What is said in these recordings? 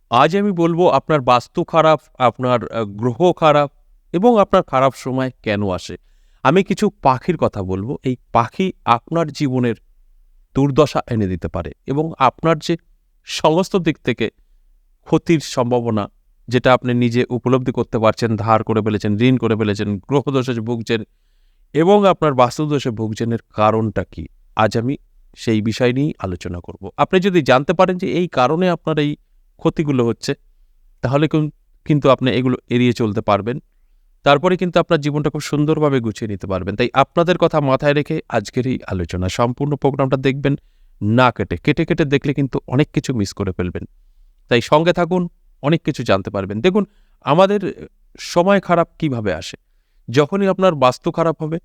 আজ আমি বলবো আপনার বাস্তু খারাপ, আপনার গ্রহ খারাপ এবং আপনার খারাপ সময় কেন আসে। আমি কিছু পাখির কথা বলবো। এই পাখি আপনার জীবনের দুর্দশা এনে দিতে পারে এবং আপনার যে সমস্ত দিক থেকে ক্ষতির সম্ভাবনা, যেটা আপনি নিজে উপলব্ধি করতে পারছেন, ধার করে ফেলেছেন, ঋণ করে ফেলেছেন, গ্রহদোষে ভুগছেন এবং আপনার বাস্তুদোষে ভুগছেন, এর কারণটা কি? আজ আমি সেই বিষয় নিয়েই আলোচনা করব। আপনি যদি জানতে পারেন যে এই কারণে আপনার এই ক্ষতিগুলো হচ্ছে, তাহলে কিন্তু আপনি এগুলো এড়িয়ে চলতে পারবেন। তারপরে কিন্তু আপনার জীবনটা খুব সুন্দরভাবে গুছিয়ে নিতে পারবেন। তাই আপনাদের কথা মাথায় রেখে আজকের এই আলোচনা। সম্পূর্ণ প্রোগ্রামটা দেখবেন না কেটে। কেটে দেখলে কিন্তু অনেক কিছু মিস করে ফেলবেন। তাই সঙ্গে থাকুন, অনেক কিছু জানতে পারবেন। দেখুন, আমাদের সময় খারাপ কিভাবে আসে? যখনই আপনার বাস্তু খারাপ হবে,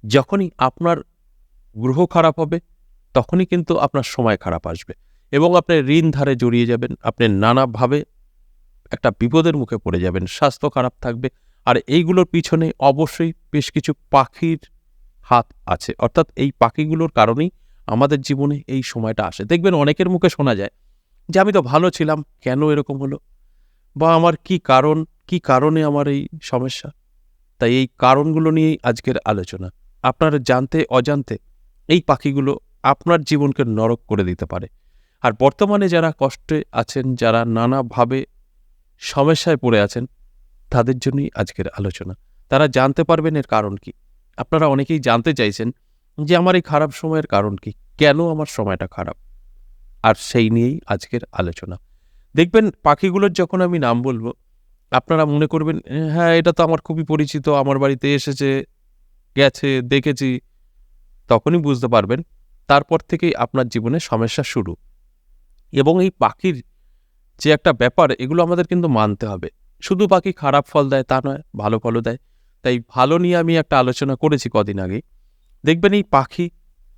যখনই আপনার গ্রহ খারাপ হবে, তখনই কিন্তু আপনার সময় খারাপ আসবে এবং আপনি ঋণ ধারে জড়িয়ে যাবেন। আপনি নানাভাবে একটা বিপদের মুখে পড়ে যাবেন, স্বাস্থ্য খারাপ থাকবে। আর এইগুলোর পিছনে অবশ্যই বেশ কিছু পাখির হাত আছে। অর্থাৎ এই পাখিগুলোর কারণেই আমাদের জীবনে এই সময়টা আসে। দেখবেন অনেকের মুখে শোনা যায় যে, "আমি তো ভালো ছিলাম, কেন এরকম হলো?" বা "আমার কি কারণ, কি কারণে আমার এই সমস্যা?" তাই এই কারণগুলো নিয়েই আজকের আলোচনা। আপনার জানতে অজান্তে এই পাখিগুলো আপনার জীবনকে নরক করে দিতে পারে। আর বর্তমানে যারা কষ্টে আছেন, যারা নানাভাবে সমস্যায় পড়ে আছেন, তাদের জন্যই আজকের আলোচনা। তারা জানতে পারবেন এর কারণ কি। আপনারা অনেকেই জানতে চাইছেন যে, আমার এই খারাপ সময়ের কারণ কি? কেন আমার সময়টা খারাপ? আর সেই নিয়েই আজকের আলোচনা। দেখবেন পাখিগুলোর যখন আমি নাম বলব, আপনারা মনে করবেন, হ্যাঁ, এটা তো আমার খুবই পরিচিত। আমার বাড়িতে এসেছে, গেছে, দেখেছি।" তখনই বুঝতে পারবেন তারপর থেকেই আপনার জীবনে সমস্যা শুরু। এবং এই পাখির যে একটা ব্যাপার, এগুলো আমাদের কিন্তু মানতে হবে। শুধু পাখি খারাপ ফল দেয় তা নয়, ভালো ফলও দেয়। তাই ভালো নিয়ে আমি একটা আলোচনা করেছি কদিন আগেই। দেখবেন এই পাখি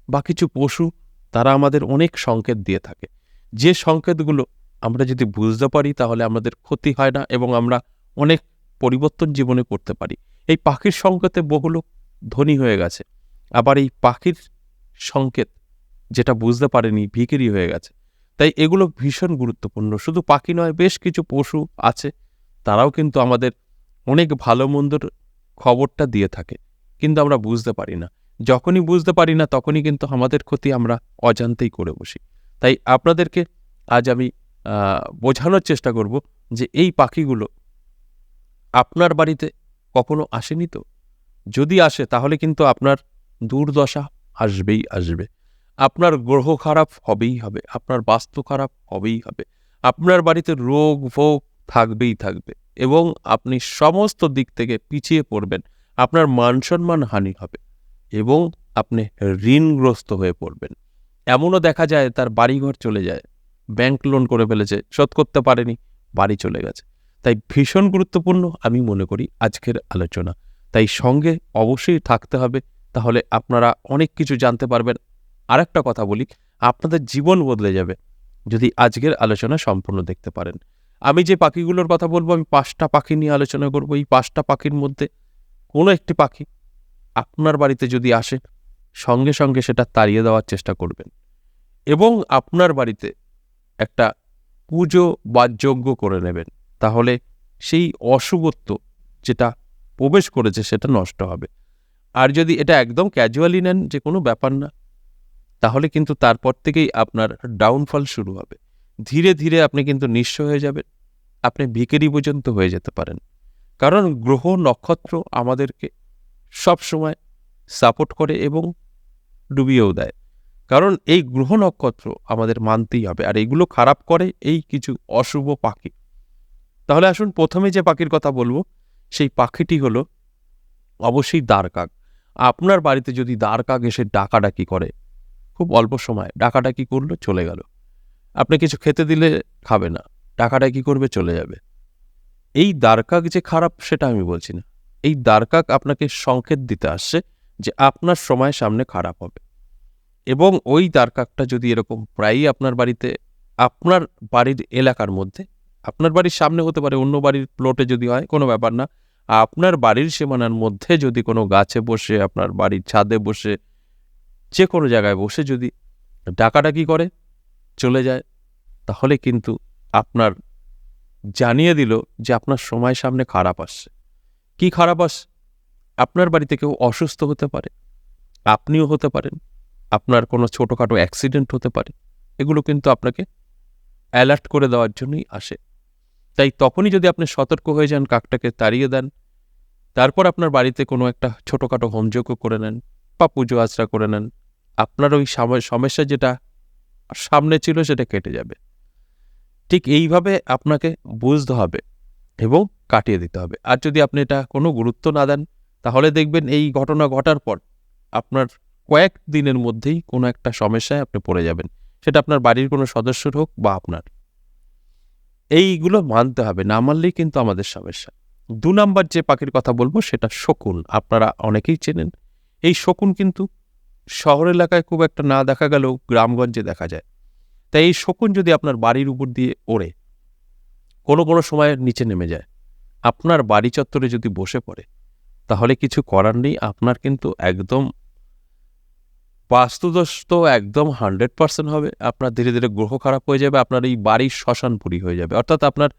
বা কিছু পশু, তারা আমাদের অনেক সংকেত দিয়ে থাকে। যে সংকেতগুলো আমরা যদি বুঝতে পারি, তাহলে আমাদের ক্ষতি হয় না এবং আমরা অনেক পরিবর্তন জীবনে করতে পারি। এই পাখির সংকেতে বহু লোক ধনী হয়ে গেছে। আবার এই পাখির সংকেত যেটা বুঝতে পারেনি, ভিখিরি হয়ে গেছে। তাই এগুলো ভীষণ গুরুত্বপূর্ণ। শুধু পাখি নয়, বেশ কিছু পশু আছে, তারাও কিন্তু আমাদের অনেক ভালো-মন্দর খবরটা দিয়ে থাকে। কিন্তু আমরা বুঝতে পারি না। যখনই বুঝতে পারি না, তখনই কিন্তু আমাদের ক্ষতি আমরা অজান্তেই করে বসি। তাই আপনাদেরকে আজ আমি আ বোঝানোর চেষ্টা করব যে, এই পাখিগুলো আপনার বাড়িতে কখনো আসেনি তো? যদি আসে, তাহলে কিন্তু আপনার দুর্দশা আসবেই আসবে। আপনার গ্রহ খারাপ হবেই হবে। আপনার বাস্তু খারাপ হবেই হবে। আপনার বাড়িতে রোগ-ভোগ থাকবেই থাকবে এবং আপনি সমস্ত দিক থেকে পিছিয়ে পড়বেন। আপনার মান-সম্মান হানি হবে এবং আপনি ঋণগ্রস্ত হয়ে পড়বেন। এমনও দেখা যায় তার বাড়িঘর চলে যায়। ব্যাংক লোন করে ফেলেছে, শোধ করতে পারেনি, বাড়ি চলে গেছে। তাই ভীষণ গুরুত্বপূর্ণ আমি মনে করি আজকের আলোচনা। তাই সঙ্গে অবশ্যই থাকতে হবে। তাহলে আপনারা অনেক কিছু জানতে পারবেন। আরেকটা কথা বলি, আপনাদের জীবন বদলে যাবে যদি আজকের আলোচনা সম্পূর্ণ দেখতে পারেন। আমি যে পাখিগুলোর কথা বলব, আমি ৫ টা পাখি নিয়ে আলোচনা করব। এই ৫ টা পাখির মধ্যে কোনো একটি পাখি আপনার বাড়িতে যদি আসে, সঙ্গে সেটা তাড়িয়ে দেওয়ার চেষ্টা করবেন এবং আপনার বাড়িতে একটা পুজো বা যজ্ঞ করে নেবেন। তাহলে সেই অশুভত্ব যেটা প্রবেশ করেছে, সেটা নষ্ট হবে। আর যদি এটা একদম ক্যাজুয়ালি নেন যে কোনো ব্যাপার না, তাহলে কিন্তু তারপর থেকেই আপনার ডাউনফল শুরু হবে। ধীরে আপনি কিন্তু নিঃস্ব হয়ে যাবেন। আপনি ভিখারি পর্যন্ত হয়ে যেতে পারেন। কারণ গ্রহ নক্ষত্র আমাদেরকে সবসময় সাপোর্ট করে এবং ডুবিয়েও দেয়। কারণ এই গ্রহ নক্ষত্র আমাদের মানতেই হবে। আর এগুলো খারাপ করে এই কিছু অশুভ পাখি। তাহলে আসুন, প্রথমে যে পাখির কথা বলব, সেই পাখিটি হলো অবশ্যই দাঁড়কাক। আপনার বাড়িতে যদি দাঁড়কাক এসে ডাকাডাকি করে, খুব অল্প সময় ডাকাডাকি করলো, চলে গেল। আপনি কিছু খেতে দিলে খাবে না, ডাকাডাকি করবে, চলে যাবে। এই দাঁড়কাক যে খারাপ, সেটা আমি বলছি না। এই দাঁড়কাক আপনাকে সংকেত দিতে আসছে যে আপনার সময় সামনে খারাপ হবে। এবং ওই দাঁড়কাকটা যদি এরকম প্রায়ই আপনার বাড়িতে, আপনার বাড়ির এলাকার মধ্যে, আপনার বাড়ির সামনে হতে পারে, অন্য বাড়ির প্লটে যদি হয় কোনো ব্যাপার না, আপনার বাড়ির সীমানার মধ্যে যদি কোনো গাছে বসে, আপনার বাড়ির ছাদে বসে, যে কোনো জায়গায় বসে যদি ডাকাডাকি করে, চলে যায়, তাহলে কিন্তু আপনার জানিয়ে দিল যে আপনার সময় সামনে খারাপ আসছে। কি খারাপ আসছে? আপনার বাড়িতে কেউ অসুস্থ হতে পারে, আপনিও হতে পারেন, আপনার কোনো ছোটোখাটো অ্যাক্সিডেন্ট হতে পারে। এগুলো কিন্তু আপনাকে অ্যালার্ট করে দেওয়ার জন্যই আসে। তাই তখনই যদি আপনি সতর্ক হয়ে যান, কাকটাকে তাড়িয়ে দেন, তারপর আপনার বাড়িতে কোনো একটা ছোটোখাটো হোমযজ্ঞ করে নেন বা পুজো আচরা করে নেন, আপনার ওই সমস্যা যেটা সামনে ছিল সেটা কেটে যাবে। ঠিক এইভাবে আপনাকে বুঝতে হবে এবং কাটিয়ে দিতে হবে। আর যদি আপনি এটা কোনো গুরুত্ব না দেন, তাহলে দেখবেন এই ঘটনা ঘটার পর আপনার কয়েক দিনের মধ্যেই কোনো একটা সমস্যায় আপনি পড়ে যাবেন। সেটা আপনার বাড়ির কোনো সদস্যর হোক বা আপনার। এইগুলো মানতে হবে, না মানলেই কিন্তু আমাদের সমস্যা। ২ নাম্বার যে পাখির কথা বলবো সেটা শকুন। আপনারা অনেকেই চেনেন। এই শকুন কিন্তু শহর এলাকায় খুব একটা না দেখা গেলেও গ্রামগঞ্জে দেখা যায়। তাই এই শকুন যদি আপনার বাড়ির উপর দিয়ে ওড়ে কোনো সময় নিচে নেমে যায়, আপনার বাড়ি চত্বরে যদি বসে পড়ে, তাহলে কিছু করার নেই। আপনার কিন্তু একদম বাস্তুদোষ তো একদম 100% হবে। আপনার ধীরে, ধীরে গ্রহ খারাপ হয়ে যাবে। আপনার এই বাড়ির শ্মশানপুরী হয়ে যাবে। অর্থাৎ আপনার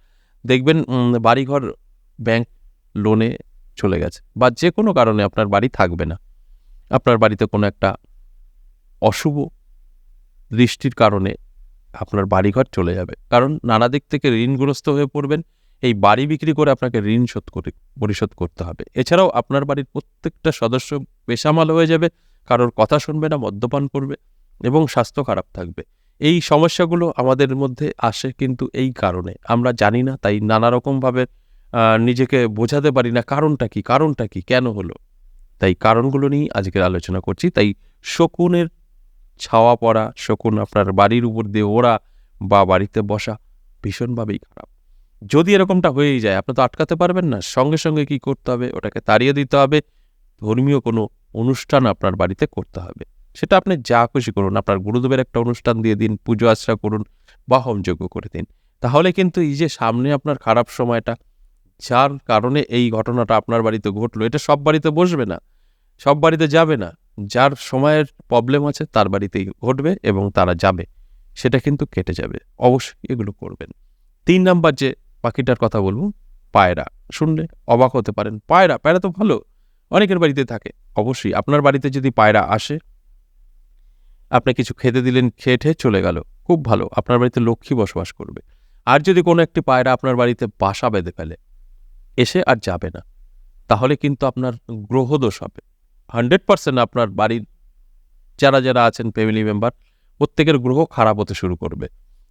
দেখবেন বাড়িঘর ব্যাংক লোনে চলে গেছে বা যেকোনো কারণে আপনার বাড়ি থাকবে না। আপনার বাড়িতে কোনো একটা অশুভ দৃষ্টির কারণে আপনার বাড়িঘর চলে যাবে। কারণ নানা দিক থেকে ঋণগ্রস্ত হয়ে পড়বেন। এই বাড়ি বিক্রি করে আপনাকে ঋণ পরিশোধ করতে হবে। এছাড়াও আপনার বাড়ির প্রত্যেকটা সদস্য বেসামাল হয়ে যাবে, কারোর কথা শুনবে না, মদ্যপান করবে এবং স্বাস্থ্য খারাপ থাকবে। এই সমস্যাগুলো আমাদের মধ্যে আসে কিন্তু এই কারণে। আমরা জানি না, তাই নানা রকমভাবে নিজেকে বোঝাতে পারি না কারণটা কি, কেন হলো? তাই কারণগুলো নিয়েই আজকের আলোচনা করছি। তাই শকুনের ছাওয়া পড়া, শকুন আপনার বাড়ির উপর দিয়ে ওড়া বা বাড়িতে বসা ভীষণভাবেই খারাপ। যদি এরকমটা হয়েই যায়, আপনি তো আটকাতে পারবেন না। সঙ্গে, সঙ্গে কি করতে হবে? ওটাকে তাড়িয়ে দিতে হবে। ধর্মীয় কোনো অনুষ্ঠান আপনার বাড়িতে করতে হবে। সেটা আপনি যা খুশি করুন। আপনার গুরুদেবের একটা অনুষ্ঠান দিয়ে দিন, পুজো আচরা করুন বা হোমযজ্ঞ করে দিন। তাহলে কিন্তু এই যে সামনে আপনার খারাপ সময়টা, যার কারণে এই ঘটনাটা আপনার বাড়িতে ঘটলো, এটা সব বাড়িতে বসবে না, সব বাড়িতে যাবে না। যার সময়ের প্রবলেম আছে তার বাড়িতেই ঘটবে এবং তারা যাবে। সেটা কিন্তু কেটে যাবে। অবশ্যই এগুলো করবেন। ৩ নাম্বার যে পাখিটার কথা বলব, পায়রা। শুনলে অবাক হতে পারেন। পায়রা তো ভালো। অনেকের বাড়িতে থাকে। অবশ্যই আপনার বাড়িতে যদি পায়রা আসে, আপনি কিছু খেতে দিলেন, খেয়ে চলে গেল। খুব ভালো। আপনার বাড়িতে লক্ষ্মী বসবাস করবে। আর যদি কোনো একটি পায়রা আপনার বাড়িতে বাসা বেঁধে ফেলে, এসে আর যাবে না, তাহলে কিন্তু আপনার গ্রহদোষ হবে। 100% আপনার বাড়ির যারা আছেন ফ্যামিলি মেম্বার, প্রত্যেকের গ্রহ খারাপ হতে শুরু করবে।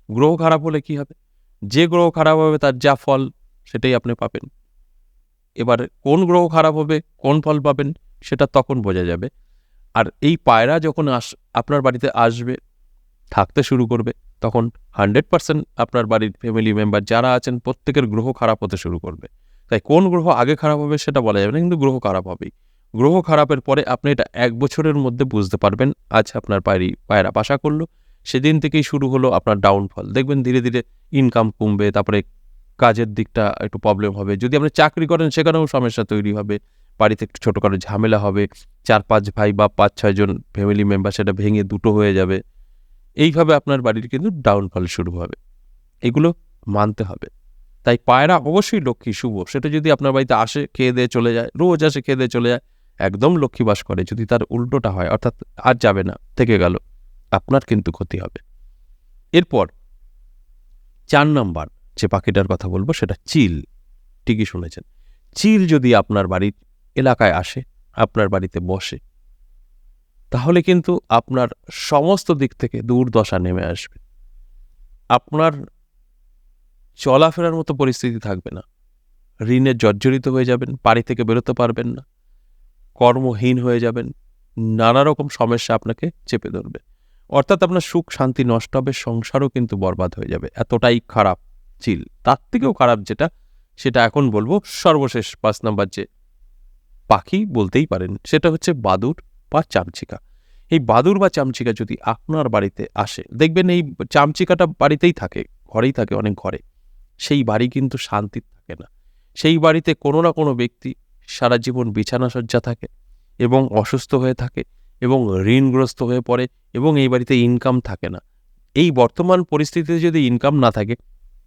গ্রহ খারাপ হলে কি হবে? যে গ্রহ খারাপ হবে তার যা ফল সেটাই আপনি পাবেন। এবার কোন গ্রহ খারাপ হবে, কোন ফল পাবেন সেটা তখন বোঝা যাবে। আর এই পায়রা যখন আপনার বাড়িতে আসবে, থাকতে শুরু করবে, তখন 100% আপনার বাড়ির ফ্যামিলি মেম্বার যারা আছেন প্রত্যেকের গ্রহ খারাপ হতে শুরু করবে। তাই কোন গ্রহ আগে খারাপ হবে সেটা বলা যাবে না, কিন্তু গ্রহ খারাপ হবেই। গ্রহ খারাপের পরে আপনি এটা ১ বছরের মধ্যে বুঝতে পারবেন। আজ আপনার পায়রা বাসা করলো, সেদিন থেকেই শুরু হলো আপনার ডাউনফল। দেখবেন ধীরে, ধীরে ইনকাম কমবে, তারপরে কাজের দিকটা একটু প্রবলেম হবে। যদি আপনি চাকরি করেন সেখানেও সমস্যা তৈরি হবে। বাড়িতে একটু ছোটখাটো ঝামেলা হবে। ৪-৫ ভাই বা ৫-৬ জন ফ্যামিলি মেম্বার সেটা ভেঙে দুটো হয়ে যাবে। এইভাবে আপনার বাড়ির কিন্তু ডাউনফল শুরু হবে। এগুলো মানতে হবে। তাই পায়রা অবশ্যই লক্ষ্মী, শুভ। সেটা যদি আপনার বাড়িতে আসে, খেয়ে-দেয়ে চলে যায়, রোজ আসে খেয়ে-দেয়ে চলে যায়, একদম লক্ষ্মী বাস করে। যদি তার উল্টোটা হয়, অর্থাৎ আর যাবে না, থেকে গেল, আপনার কিন্তু ক্ষতি হবে। এরপর ৪ নাম্বার যে পাখিটার কথা বলবো সেটা চিল। ঠিকই শুনেছেন। চিল যদি আপনার বাড়ির এলাকায় আসে, আপনার বাড়িতে বসে, তাহলে কিন্তু আপনার সমস্ত দিক থেকে দুর্দশা নেমে আসবে। আপনার চলাফেরার মতো পরিস্থিতি থাকবে না। ঋণে জর্জরিত হয়ে যাবেন, বাড়ি থেকে বেরোতে পারবেন না, কর্মহীন হয়ে যাবেন, নানা রকম সমস্যা আপনাকে চেপে ধরবে। অর্থাৎ আপনার সুখ শান্তি নষ্ট হবে, সংসারও কিন্তু বরবাদ হয়ে যাবে। এতটাই খারাপ চিল। তার থেকেও খারাপ যেটা, সেটা এখন বলবো সর্বশেষ ৫ নাম্বার যে পাখি বলতেই পারেন, সেটা হচ্ছে বাদুড় বা চামচিকা। এই বাদুড় বা চামচিকা যদি আপনার বাড়িতে আসে, দেখবেন এই চামচিকাটা বাড়িতেই থাকে, ঘরেই থাকে, অনেক ঘরে। সেই বাড়ি কিন্তু শান্তির থাকে না। সেই বাড়িতে কোনো না কোনো ব্যক্তি সারা জীবন বিছানাসজ্জা থাকে এবং অসুস্থ হয়ে থাকে এবং ঋণগ্রস্ত হয়ে পড়ে এবং এই বাড়িতে ইনকাম থাকে না। এই বর্তমান পরিস্থিতিতে যদি ইনকাম না থাকে,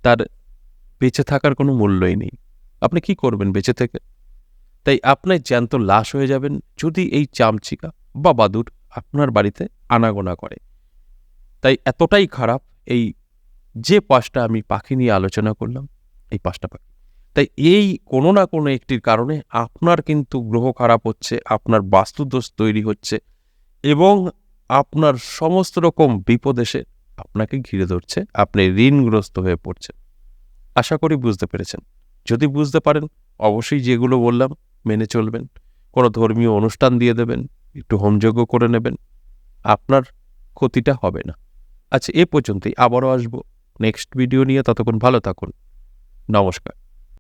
তার বেঁচে থাকার কোনো মূল্যই নেই। আপনি কি করবেন বেঁচে থেকে? তাই আপনি জ্যান্ত লাশ হয়ে যাবেন যদি এই চামচিকা বা বাদুড় আপনার বাড়িতে আনাগোনা করে। তাই এতটাই খারাপ এই যে ৫টা আমি পাখি নিয়ে আলোচনা করলাম, এই ৫টা পাখি। তাই এই কোনো না কোনো একটির কারণে আপনার কিন্তু গ্রহ খারাপ হচ্ছে, আপনার বাস্তুদোষ তৈরি হচ্ছে এবং আপনার সমস্ত রকম বিপদ এসে আপনাকে ঘিরে ধরছে। আপনি ঋণগ্রস্ত হয়ে পড়ছেন। আশা করি বুঝতে পেরেছেন। যদি বুঝতে পারেন অবশ্যই যেগুলো বললাম মেনে চলবেন। কোনো ধর্মীয় অনুষ্ঠান দিয়ে দেবেন, একটু হোমযজ্ঞ করে নেবেন। আপনার ক্ষতিটা হবে না। আচ্ছা, এ পর্যন্তই। আবারও আসবো নেক্সট ভিডিও নিয়ে। ততক্ষণ ভালো থাকুন। নমস্কার।